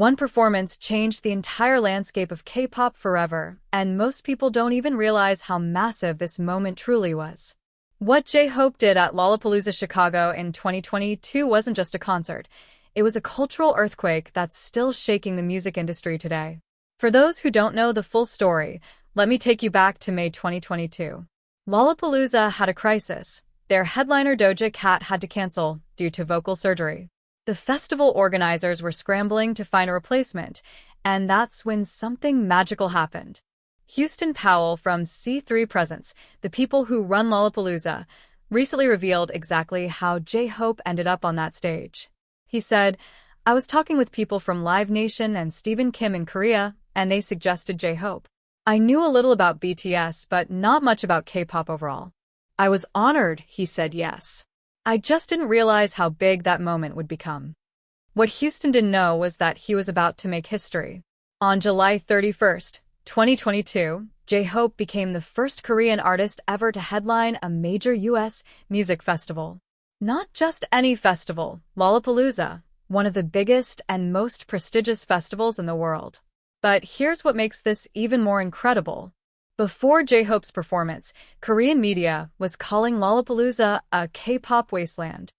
One performance changed the entire landscape of K-pop forever, and most people don't even realize how massive this moment truly was. What J-Hope did at Lollapalooza Chicago in 2022 wasn't just a concert. It was a cultural earthquake that's still shaking the music industry today. For those who don't know the full story, let me take you back to May 2022. Lollapalooza had a crisis. Their headliner Doja Cat had to cancel due to vocal surgery. The festival organizers were scrambling to find a replacement, and that's when something magical happened. Houston Powell from C3 Presents, the people who run Lollapalooza, recently revealed exactly how J-Hope ended up on that stage. He said, "I was talking with people from Live Nation and Stephen Kim in Korea, and they suggested J-Hope. I knew a little about BTS, but not much about K-pop overall. I was honored," he said. "Yes. I just didn't realize how big that moment would become." What Houston didn't know was that he was about to make history. On July 31st, 2022, J-Hope became the first Korean artist ever to headline a major U.S. music festival. Not just any festival, Lollapalooza, one of the biggest and most prestigious festivals in the world. But here's what makes this even more incredible. Before J-Hope's performance, Korean media was calling Lollapalooza a K-pop wasteland.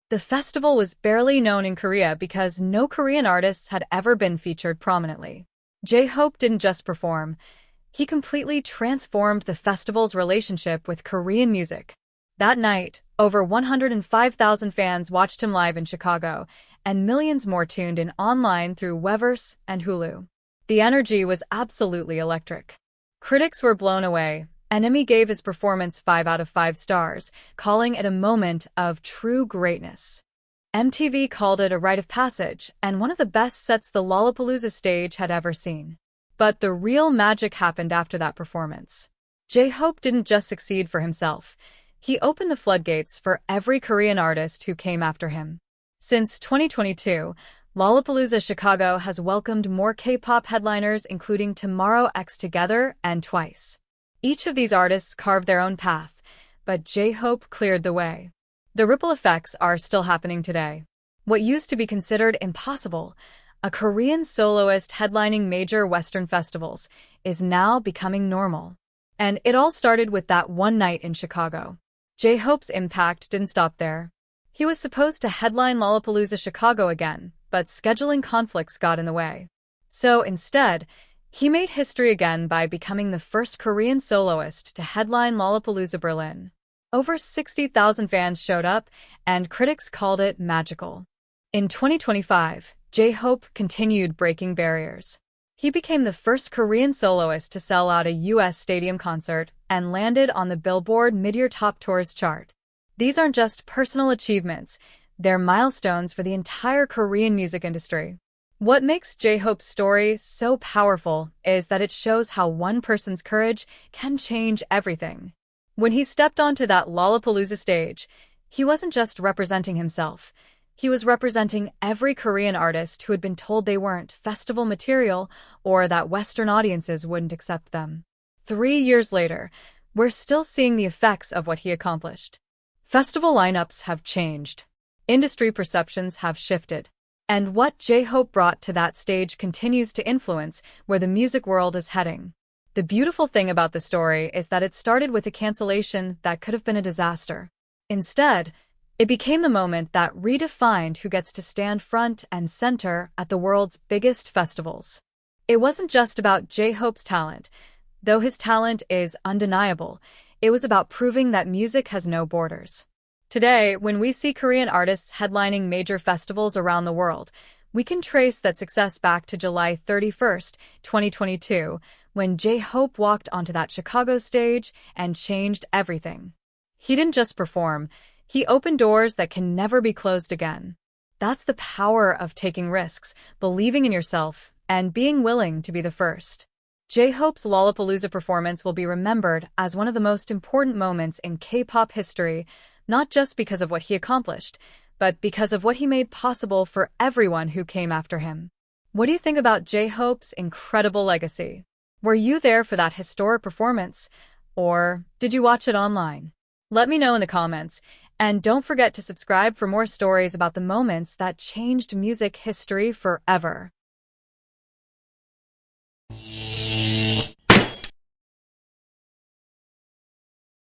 The festival was barely known in Korea because no Korean artists had ever been featured prominently. J-Hope didn't just perform, he completely transformed the festival's relationship with Korean music. That night, over 105,000 fans watched him live in Chicago, and millions more tuned in online through Weverse and Hulu. The energy was absolutely electric. Critics were blown away. NME gave his performance 5 out of 5 stars, calling it a moment of true greatness. MTV called it a rite of passage and one of the best sets the Lollapalooza stage had ever seen. But the real magic happened after that performance. J-Hope didn't just succeed for himself. He opened the floodgates for every Korean artist who came after him. Since 2022, Lollapalooza Chicago has welcomed more K-pop headliners including Tomorrow X Together and Twice. Each of these artists carved their own path, but J-Hope cleared the way. The ripple effects are still happening today. What used to be considered impossible, a Korean soloist headlining major Western festivals, is now becoming normal. And it all started with that one night in Chicago. J-Hope's impact didn't stop there. He was supposed to headline Lollapalooza Chicago again, but scheduling conflicts got in the way. So instead, he made history again by becoming the first Korean soloist to headline Lollapalooza Berlin. Over 60,000 fans showed up, and critics called it magical. In 2025, J-Hope continued breaking barriers. He became the first Korean soloist to sell out a U.S. stadium concert and landed on the Billboard Mid-Year Top Tours chart. These aren't just personal achievements, they're milestones for the entire Korean music industry. What makes J-Hope's story so powerful is that it shows how one person's courage can change everything. When he stepped onto that Lollapalooza stage, he wasn't just representing himself. He was representing every Korean artist who had been told they weren't festival material or that Western audiences wouldn't accept them. 3 years later, we're still seeing the effects of what he accomplished. Festival lineups have changed. Industry perceptions have shifted. And what J-Hope brought to that stage continues to influence where the music world is heading. The beautiful thing about the story is that it started with a cancellation that could have been a disaster. Instead, it became the moment that redefined who gets to stand front and center at the world's biggest festivals. It wasn't just about J-Hope's talent. Though his talent is undeniable, it was about proving that music has no borders. Today, when we see Korean artists headlining major festivals around the world, we can trace that success back to July 31st, 2022, when J-Hope walked onto that Chicago stage and changed everything. He didn't just perform, he opened doors that can never be closed again. That's the power of taking risks, believing in yourself, and being willing to be the first. J-Hope's Lollapalooza performance will be remembered as one of the most important moments in K-pop history, not just because of what he accomplished, but because of what he made possible for everyone who came after him. What do you think about J-Hope's incredible legacy? Were you there for that historic performance, or did you watch it online? Let me know in the comments, and don't forget to subscribe for more stories about the moments that changed music history forever.